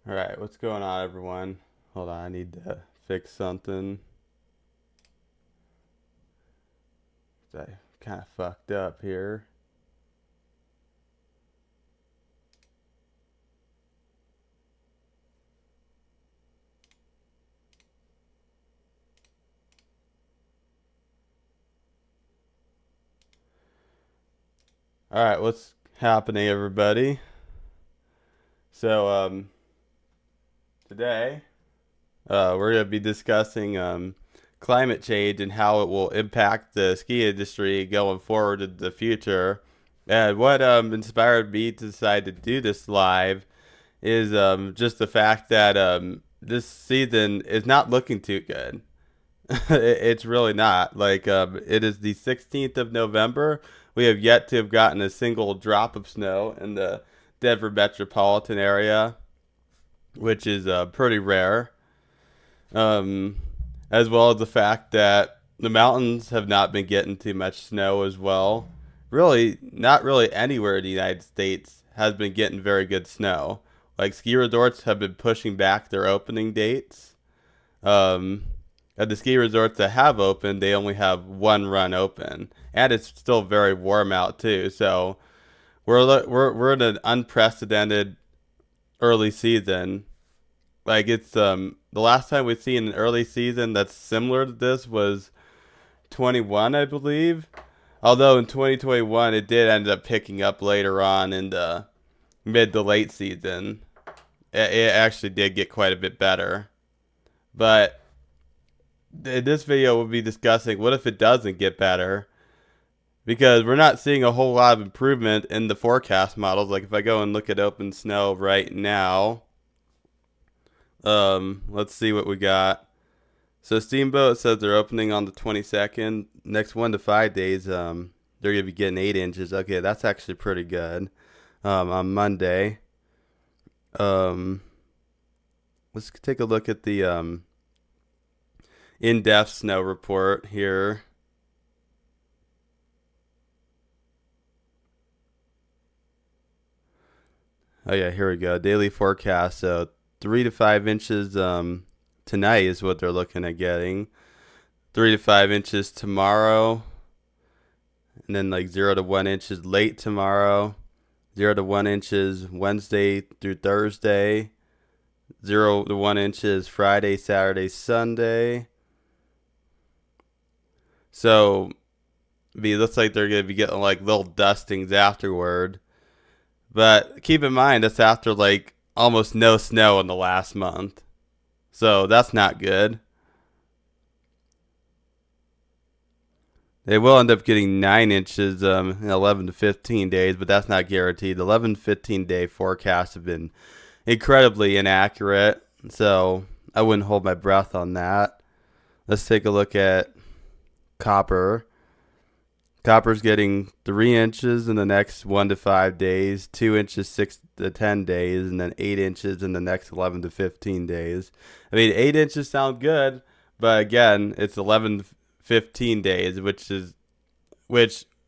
All right, what's going on, everyone? Hold on, I need to fix something. I kind of fucked up here. All right, what's happening, everybody? So, today, we're gonna be discussing climate change and how it will impact the ski industry going forward in the future. And what inspired me to decide to do this live is just the fact that this season is not looking too good. It's really not. Like, it is the 16th of November. We have yet to have gotten a single drop of snow in the Denver metropolitan area, which is pretty rare. Um, as well as the fact that the mountains have not been getting too much snow as well. Really, not really anywhere in the United States has been getting very good snow. Like, ski resorts have been pushing back their opening dates. Um, at the ski resorts that have opened, they only have one run open, and it's still very warm out too. So we're in an unprecedented early season. Like, it's the last time we've seen an early season that's similar to this was 21, I believe. Although in 2021 it did end up picking up later on in the mid to late season. It actually did get quite a bit better. But in this video we'll be discussing what if it doesn't get better, because we're not seeing a whole lot of improvement in the forecast models. Like, if I go and look at open snow right now, let's see what we got. So Steamboat says they're opening on the 22nd. Next 1 to 5 days, they're gonna be getting 8 inches. Okay, that's actually pretty good. On Monday, um, let's take a look at the in-depth snow report here. Oh yeah, here we go. Daily forecast. So 3 to 5 inches tonight is what they're looking at getting. 3 to 5 inches tomorrow, and then like 0 to 1 inches late tomorrow. 0 to 1 inches Wednesday through Thursday. 0 to 1 inches Friday, Saturday, Sunday. So it looks like they're gonna be getting like little dustings afterward. But keep in mind that's after like almost no snow in the last month. So that's not good. They will end up getting 9 inches in 11 to 15 days, but that's not guaranteed. The 11 to 15 day forecasts have been incredibly inaccurate, so I wouldn't hold my breath on that. Let's take a look at copper. Copper's getting 3 inches in the next 1 to 5 days, 2 inches 6 to 10 days, and then 8 inches in the next 11 to 15 days. I mean, 8 inches sound good, but again, it's 11 to 15 days, which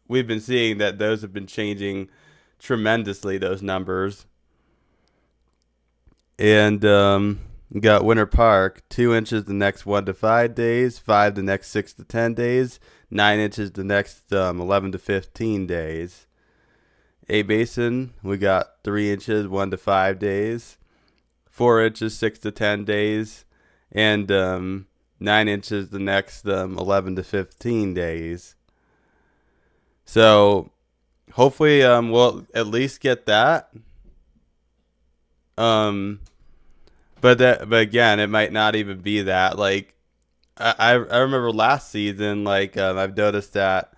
we've been seeing that those have been changing tremendously, those numbers. And you got Winter Park, 2 inches the next 1 to 5 days, five the next 6 to 10 days, 9 inches the next 11 to 15 days. A Basin, we got 3 inches 1 to 5 days, 4 inches 6 to 10 days, and 9 inches the next 11 to 15 days. So hopefully we'll at least get that. Um, but again, it might not even be that. Like, I remember last season, like, I've noticed that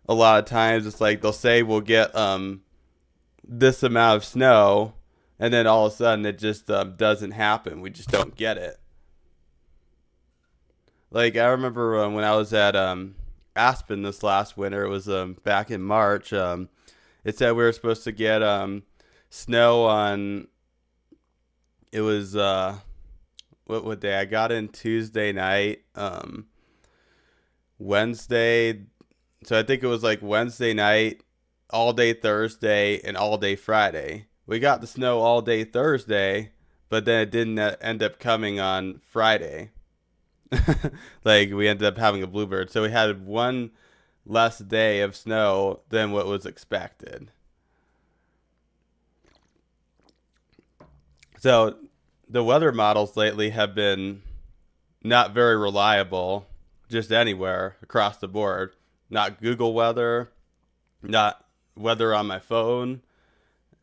a lot of times it's like they'll say we'll get this amount of snow, and then all of a sudden it just doesn't happen. We just don't get it. Like, I remember when I was at Aspen this last winter. It was back in March. It said we were supposed to get snow on. It was what day? I got in Tuesday night. Wednesday. So I think it was like Wednesday night, all day Thursday, and all day Friday. We got the snow all day Thursday, but then it didn't end up coming on Friday. Like we ended up having a bluebird, so we had one less day of snow than what was expected. So the weather models lately have been not very reliable, just anywhere across the board. Not Google weather, not weather on my phone.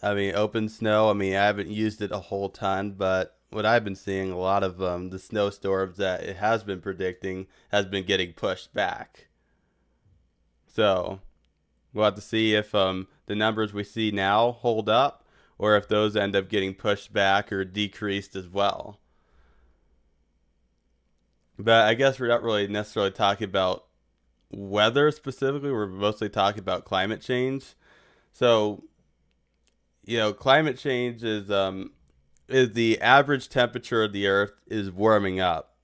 I mean, Open Snow. I mean, I haven't used it a whole ton, but what I've been seeing, a lot of the snowstorms that it has been predicting has been getting pushed back. So we'll have to see if the numbers we see now hold up, or if those end up getting pushed back or decreased as well. But I guess we're not really necessarily talking about weather specifically. We're mostly talking about climate change. So, climate change is the average temperature of the Earth is warming up.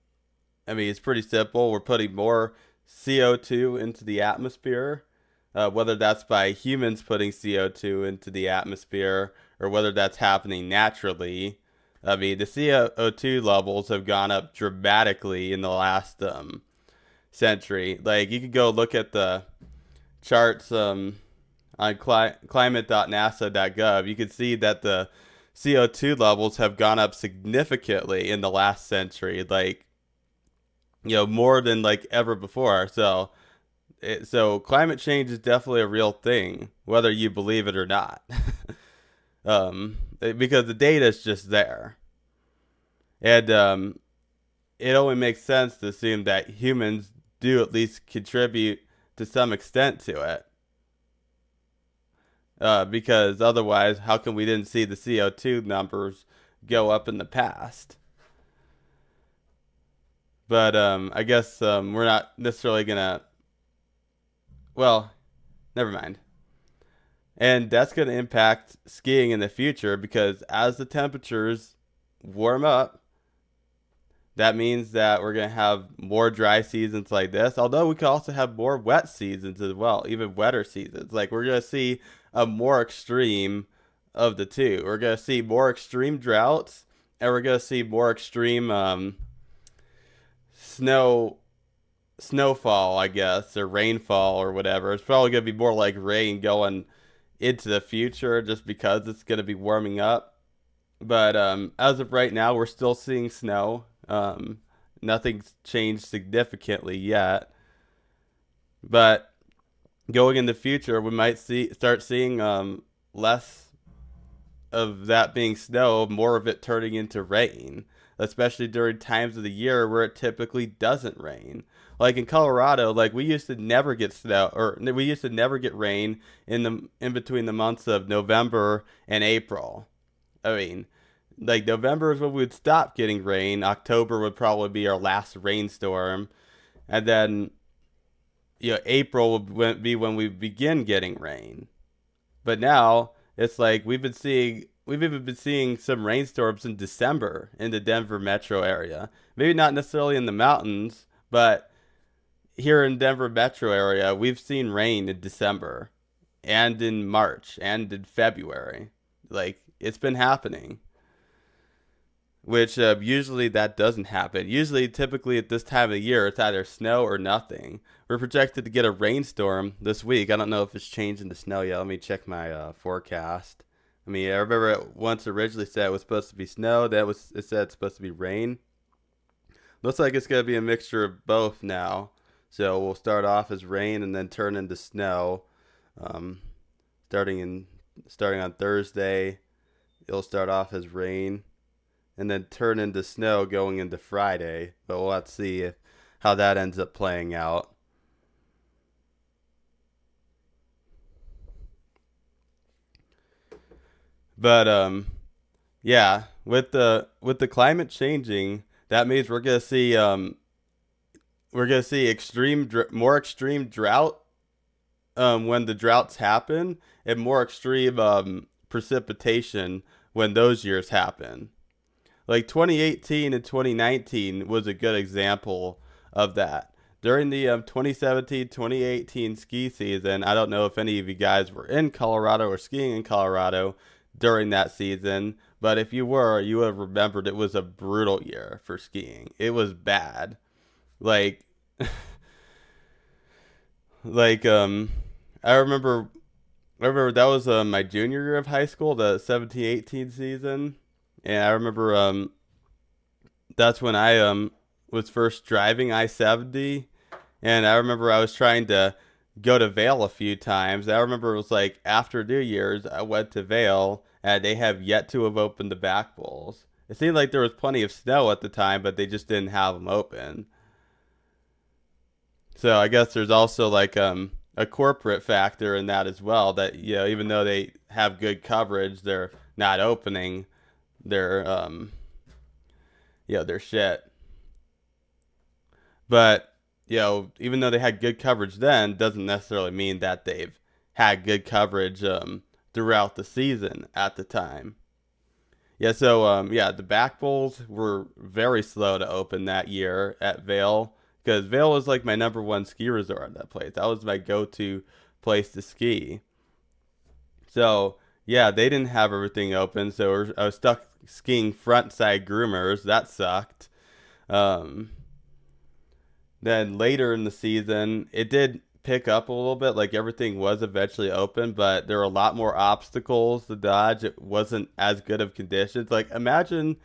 I mean, it's pretty simple. We're putting more CO2 into the atmosphere, whether that's by humans putting CO2 into the atmosphere or whether that's happening naturally. I mean, the CO2 levels have gone up dramatically in the last century. Like, you could go look at the charts on climate.nasa.gov. You can see that the CO2 levels have gone up significantly in the last century, like, more than like ever before. So climate change is definitely a real thing, whether you believe it or not. Because the data is just there. And it only makes sense to assume that humans do at least contribute to some extent to it. Because otherwise, how come we didn't see the CO2 numbers go up in the past? But I guess we're not necessarily going to... Well, never mind. And that's going to impact skiing in the future because as the temperatures warm up, that means that we're going to have more dry seasons like this. Although we could also have more wet seasons as well, even wetter seasons. Like we're going to see a more extreme of the two. We're going to see more extreme droughts and we're going to see more extreme snowfall, I guess, or rainfall or whatever. It's probably going to be more like rain going into the future just because it's going to be warming up. But as of right now, we're still seeing snow. Nothing's changed significantly yet. But going in the future, we might start seeing less of that being snow, more of it turning into rain, especially during times of the year where it typically doesn't rain. Like in Colorado, like we used to never get snow, or we used to never get rain in between the months of November and April. I mean, like November is when we would stop getting rain. October would probably be our last rainstorm, and then April would be when we begin getting rain. But now it's like we've even been seeing some rainstorms in December in the Denver metro area. Maybe not necessarily in the mountains, but here in Denver metro area, we've seen rain in December and in March and in February. Like it's been happening. Which usually that doesn't happen. Usually, typically at this time of year, it's either snow or nothing. We're projected to get a rainstorm this week. I don't know if it's changing to snow yet. Let me check my forecast. I mean, I remember it once originally said it was supposed to be snow. It said it's supposed to be rain. Looks like it's going to be a mixture of both now. So we'll start off as rain and then turn into snow. Starting on Thursday, it'll start off as rain and then turn into snow going into Friday. But we'll have to see how that ends up playing out. But yeah, with the climate changing, that means we're gonna see more extreme drought when the droughts happen, and more extreme precipitation when those years happen. Like 2018 and 2019 was a good example of that. During the 2017-2018 ski season, I don't know if any of you guys were in Colorado or skiing in Colorado during that season. But if you were, you would have remembered it was a brutal year for skiing. It was bad. Like, like I remember that was my junior year of high school, the 17-18 season. And I remember that's when I was first driving I-70, and I remember I was trying to go to Vail a few times. I remember it was like after New Year's, I went to Vail, and they have yet to have opened the back bowls. It seemed like there was plenty of snow at the time, but they just didn't have them open. So I guess there's also like a corporate factor in that as well. That even though they have good coverage, they're not opening their their shit. But even though they had good coverage then, doesn't necessarily mean that they've had good coverage throughout the season at the time. Yeah, so the back bowls were very slow to open that year at Vail, because Vail was like my number one ski resort at that place. That was my go-to place to ski. So yeah, they didn't have everything open, so I was stuck skiing front side groomers. That sucked. Um, then later in the season, it did pick up a little bit. Like everything was eventually open, but there were a lot more obstacles to dodge. It wasn't as good of conditions. Like imagine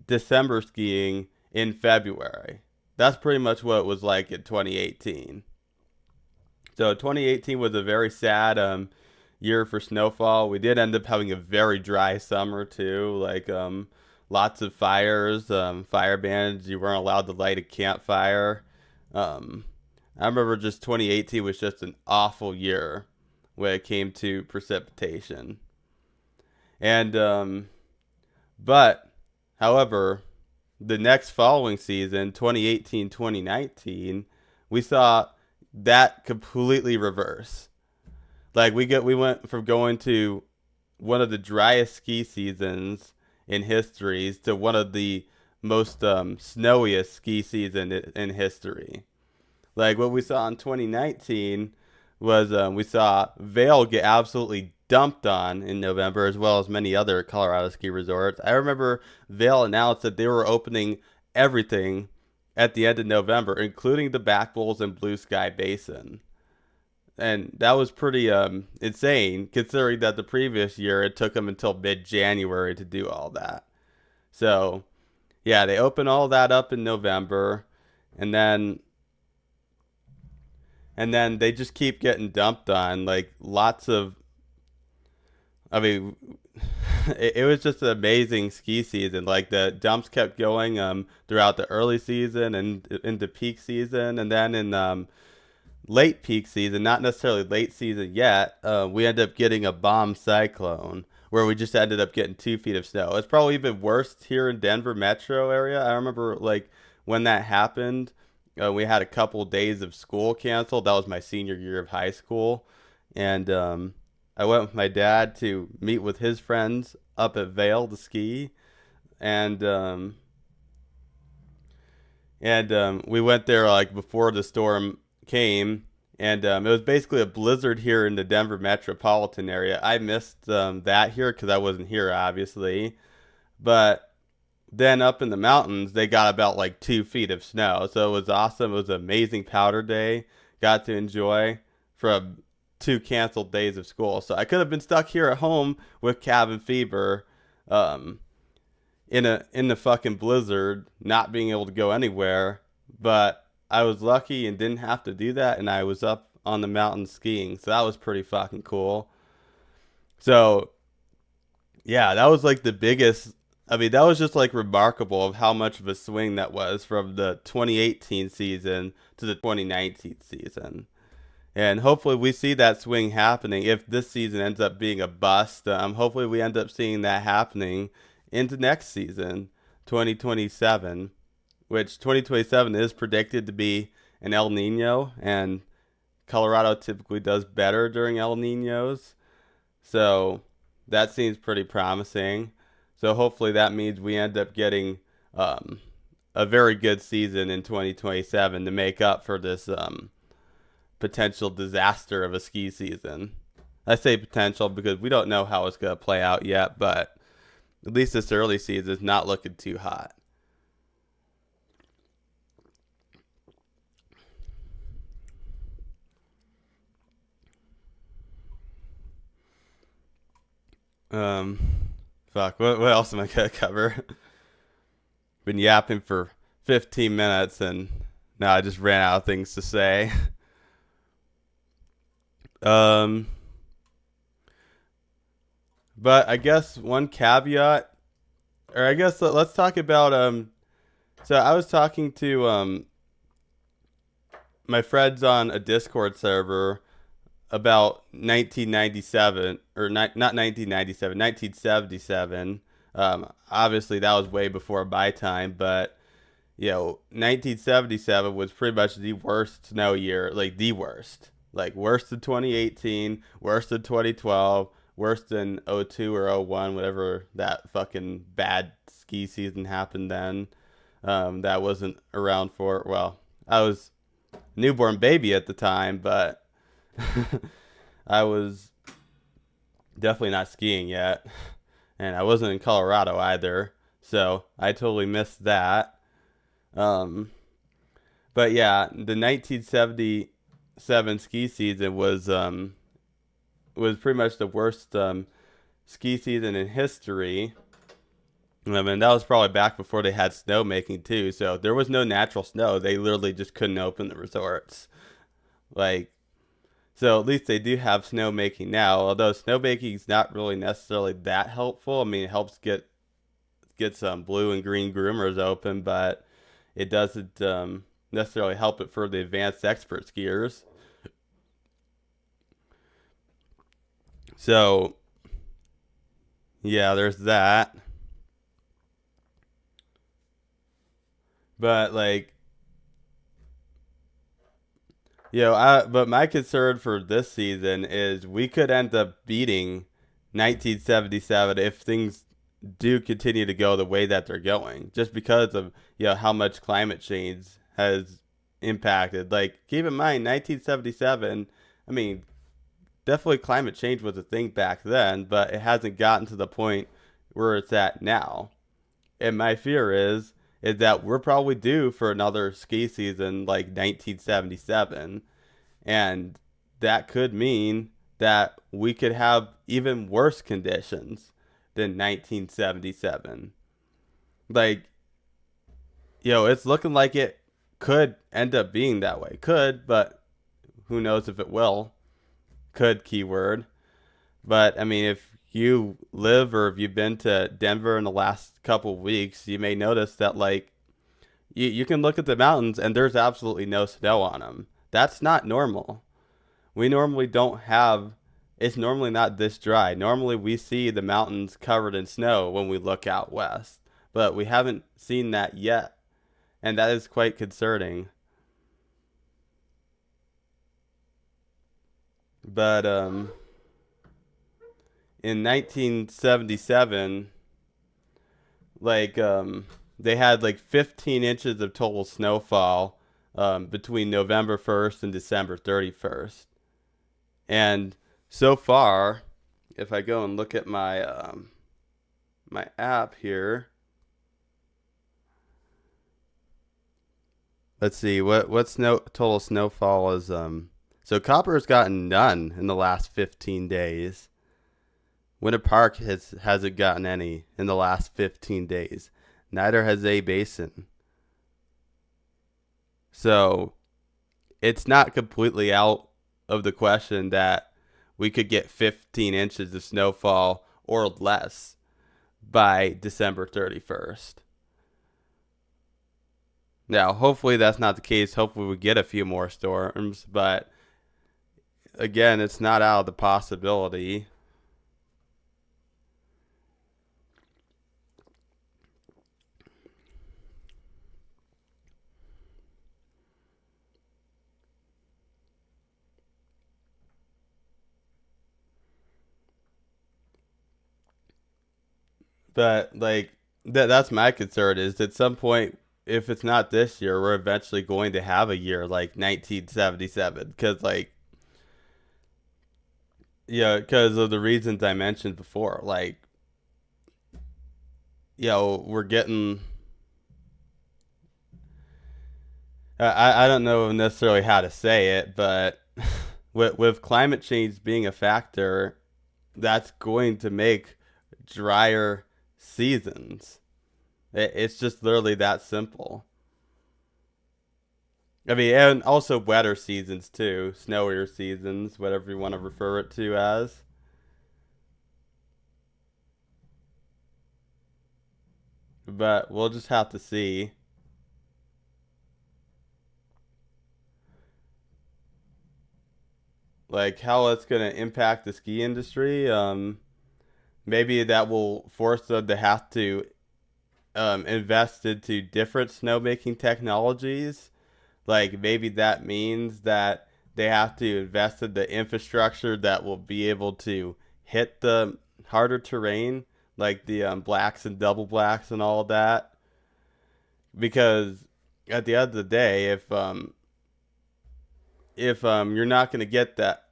December skiing in February. That's pretty much what it was like in 2018. So 2018 was a very sad year for snowfall. We did end up having a very dry summer too. Like lots of fires, fire bans. You weren't allowed to light a campfire. I remember just 2018 was just an awful year when it came to precipitation. And but however, the next following season, 2018-2019, we saw that completely reverse. Like we went from going to one of the driest ski seasons in history to one of the most snowiest ski season in history. Like what we saw in 2019 was we saw Vail get absolutely dumped on in November, as well as many other Colorado ski resorts. I remember Vail announced that they were opening everything at the end of November, including the back bowls and Blue Sky Basin. And that was pretty insane, considering that the previous year it took them until mid-January to do all that. So, yeah, they opened all that up in November, and then they just keep getting dumped on. Like lots of, I mean, it was just an amazing ski season. Like the dumps kept going throughout the early season and into peak season, and then in late peak season, not necessarily late season yet, we ended up getting a bomb cyclone where we just ended up getting 2 feet of snow. It's probably even worse here in Denver metro area. I remember like when that happened, we had a couple days of school canceled. That was my senior year of high school, and I went with my dad to meet with his friends up at Vail to ski, and we went there like before the storm came, and it was basically a blizzard here in the Denver metropolitan area. I missed that here because I wasn't here, obviously, but then up in the mountains, they got about like 2 feet of snow, so it was awesome. It was an amazing powder day. Got to enjoy from 2 canceled days of school. So I could have been stuck here at home with cabin fever, in the fucking blizzard, not being able to go anywhere, but I was lucky and didn't have to do that, and I was up on the mountain skiing, so that was pretty fucking cool. So, yeah, that was like the biggest. I mean, that was just like remarkable of how much of a swing that was from the 2018 season to the 2019 season. And hopefully we see that swing happening if this season ends up being a bust. Hopefully we end up seeing that happening into next season, 2027, which 2027 is predicted to be an El Nino, and Colorado typically does better during El Ninos. So that seems pretty promising. So hopefully that means we end up getting a very good season in 2027 to make up for this potential disaster of a ski season. I say potential because we don't know how it's going to play out yet, but at least this early season is not looking too hot. Um, fuck. What else am I gonna cover? Been yapping for 15 minutes, and now I just ran out of things to say. Um, but I guess one caveat, or I guess let's talk about So I was talking to my friends on a Discord server about 1997 or not 1997, 1977. Obviously that was way before my time, but 1977 was pretty much the worst snow year, like the worst. Like worse than 2018, worse than 2012, worse than '02 or '01, whatever that fucking bad ski season happened then. That wasn't around for, well, I was a newborn baby at the time, but I was definitely not skiing yet. And I wasn't in Colorado either. So I totally missed that. Um, but yeah, the 1977 ski season was pretty much the worst ski season in history. I mean, that was probably back before they had snowmaking too. So there was no natural snow. They literally just couldn't open the resorts. Like, so at least they do have snowmaking now. Although snowmaking is not really necessarily that helpful. I mean, it helps get some blue and green groomers open, but it doesn't necessarily help it for the advanced expert skiers. So yeah, there's that. But like, but my concern for this season is we could end up beating 1977 if things do continue to go the way that they're going, just because of how much climate change has impacted. Like, keep in mind, 1977. I mean, definitely climate change was a thing back then, but it hasn't gotten to the point where it's at now. And my fear is that we're probably due for another ski season like 1977, and that could mean that we could have even worse conditions than 1977. Like, it's looking like it could end up being that way. Could, but who knows if it will. Could keyword. But I mean, if you live or if you've been to Denver in the last couple of weeks, you may notice that like you can look at the mountains and there's absolutely no snow on them. That's not normal. We normally don't have, it's normally not this dry. Normally we see the mountains covered in snow when we look out west, but we haven't seen that yet. And that is quite concerning. But in 1977, like they had like 15 inches of total snowfall between November 1st and December 31st. And so far, if I go and look at my app here, let's see what total snowfall is. So Copper's gotten none in the last 15 days. Winter Park hasn't gotten any in the last 15 days. Neither has A-Basin. So it's not completely out of the question that we could get 15 inches of snowfall or less by December 31st. Now, hopefully that's not the case. Hopefully we get a few more storms, but again, it's not out of the possibility. But like that's my concern is at some point, if it's not this year, we're eventually going to have a year like 1977 because like Yeah, because of the reasons I mentioned before. Like, we're getting. I don't know necessarily how to say it, but with climate change being a factor, that's going to make drier seasons. It's just literally that simple. I mean, and also wetter seasons too, snowier seasons, whatever you want to refer it to as. But we'll just have to see, like, how it's gonna impact the ski industry. Maybe that will force them to have to invest into different snowmaking technologies. Like maybe that means that they have to invest in the infrastructure that will be able to hit the harder terrain, like the blacks and double blacks and all of that. Because at the end of the day, if you're not going to get that,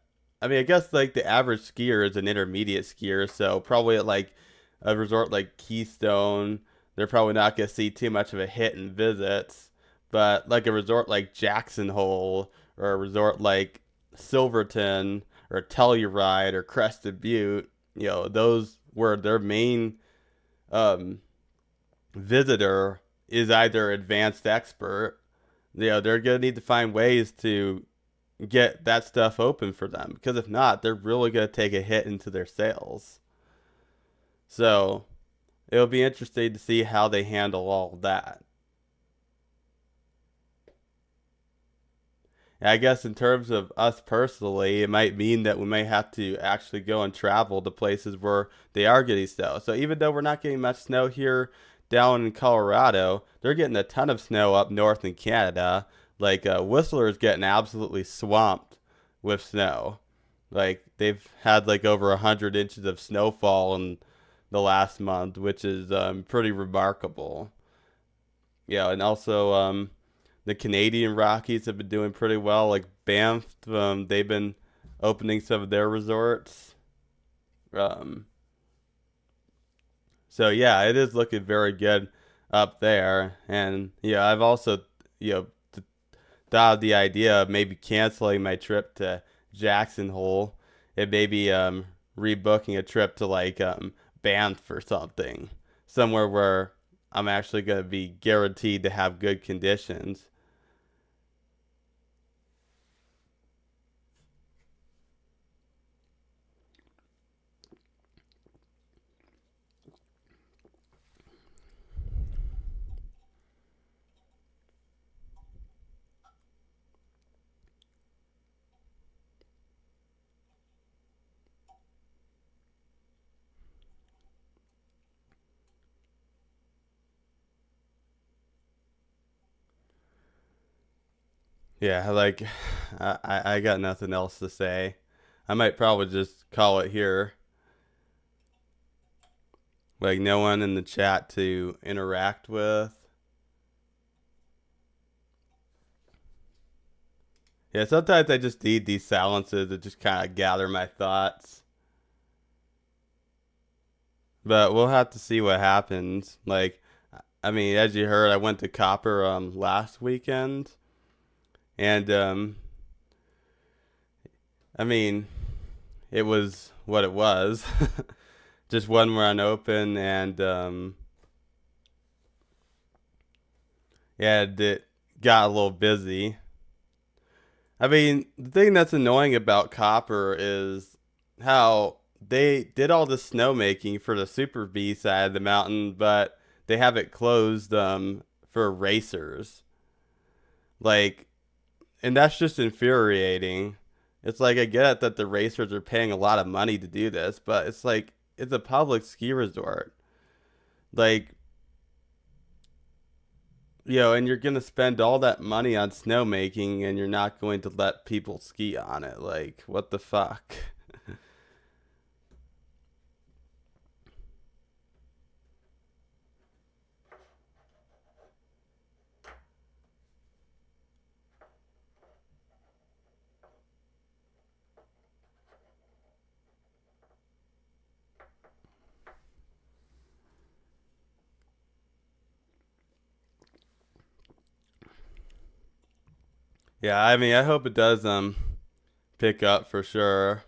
I mean, I guess like the average skier is an intermediate skier, so probably at like a resort like Keystone, they're probably not going to see too much of a hit in visits. But like a resort like Jackson Hole or a resort like Silverton or Telluride or Crested Butte, those where their main um, visitor is either advanced expert. They're gonna need to find ways to get that stuff open for them because if not, they're really gonna take a hit into their sales. So it'll be interesting to see how they handle all of that. And I guess in terms of us personally, it might mean that we may have to actually go and travel to places where they are getting snow. So even though we're not getting much snow here down in Colorado, they're getting a ton of snow up north in Canada. Like Whistler is getting absolutely swamped with snow. Like they've had like over 100 inches of snowfall in the last month, which is pretty remarkable. Yeah, and also the Canadian Rockies have been doing pretty well. Like Banff, they've been opening some of their resorts. Um, so yeah, it is looking very good up there. And yeah, I've also you know thought of the idea of maybe canceling my trip to Jackson Hole and maybe rebooking a trip to like Banff or something, somewhere where I'm actually going to be guaranteed to have good conditions. Yeah, like I got nothing else to say. I might probably just call it here. Like no one in the chat to interact with. Yeah, sometimes I just need these silences to just kind of gather my thoughts. But we'll have to see what happens. Like, I mean, as you heard, I went to Copper last weekend, and I mean, it was what it was. Just one run open, and yeah, it got a little busy. I mean, the thing that's annoying about Copper is how they did all the snowmaking for the Super B side of the mountain, but they have it closed for racers. Like, and that's just infuriating. It's like I get it that the racers are paying a lot of money to do this, but it's like it's a public ski resort. Like, and you're gonna spend all that money on snowmaking and you're not going to let people ski on it. Like, what the fuck? Yeah, I mean, I hope it does pick up for sure.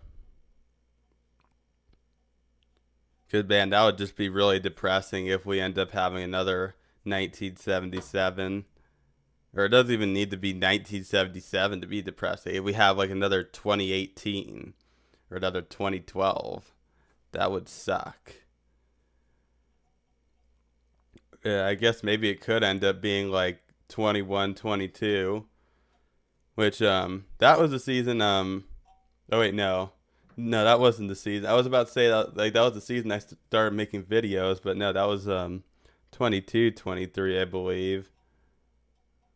Cause man, that would just be really depressing if we end up having another 1977. Or it doesn't even need to be 1977 to be depressing. If we have like another 2018 or another 2012, that would suck. Yeah, I guess maybe it could end up being like 21, 22, which that was the season oh wait, no. No, that wasn't the season. I was about to say that like that was the season I started making videos, but no, that was 22, 23, I believe,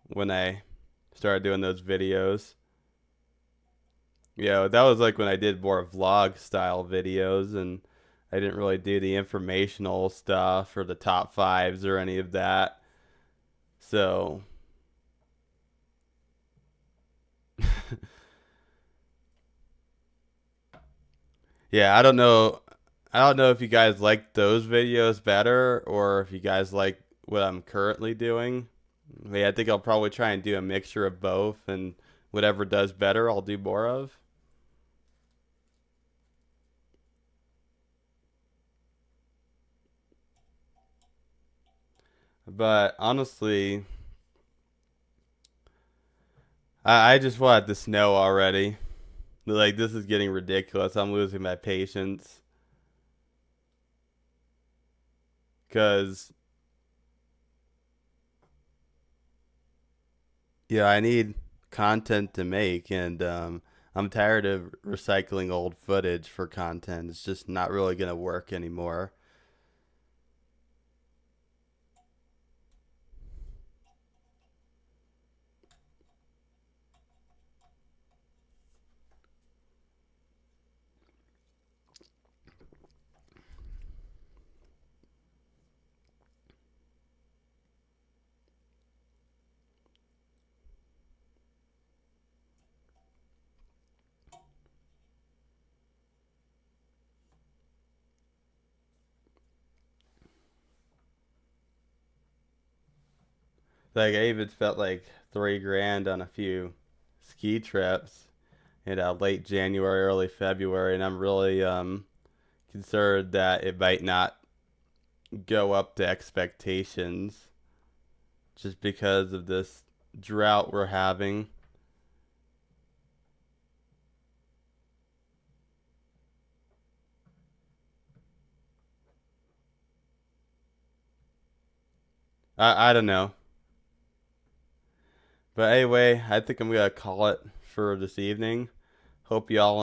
when I started doing those videos. Yeah, that was like when I did more vlog style videos, and I didn't really do the informational stuff or the top fives or any of that. So, yeah, I don't know. I don't know if you guys like those videos better or if you guys like what I'm currently doing. Yeah, I think I'll probably try and do a mixture of both, and whatever does better, I'll do more of. But honestly, I just want the snow already. Like, this is getting ridiculous. I'm losing my patience. Because, yeah, I need content to make, and I'm tired of recycling old footage for content. It's just not really going to work anymore. Like, I even spent like 3 grand on a few ski trips in late January, early February, and I'm really concerned that it might not go up to expectations just because of this drought we're having. I don't know. But anyway, I think I'm going to call it for this evening. Hope y'all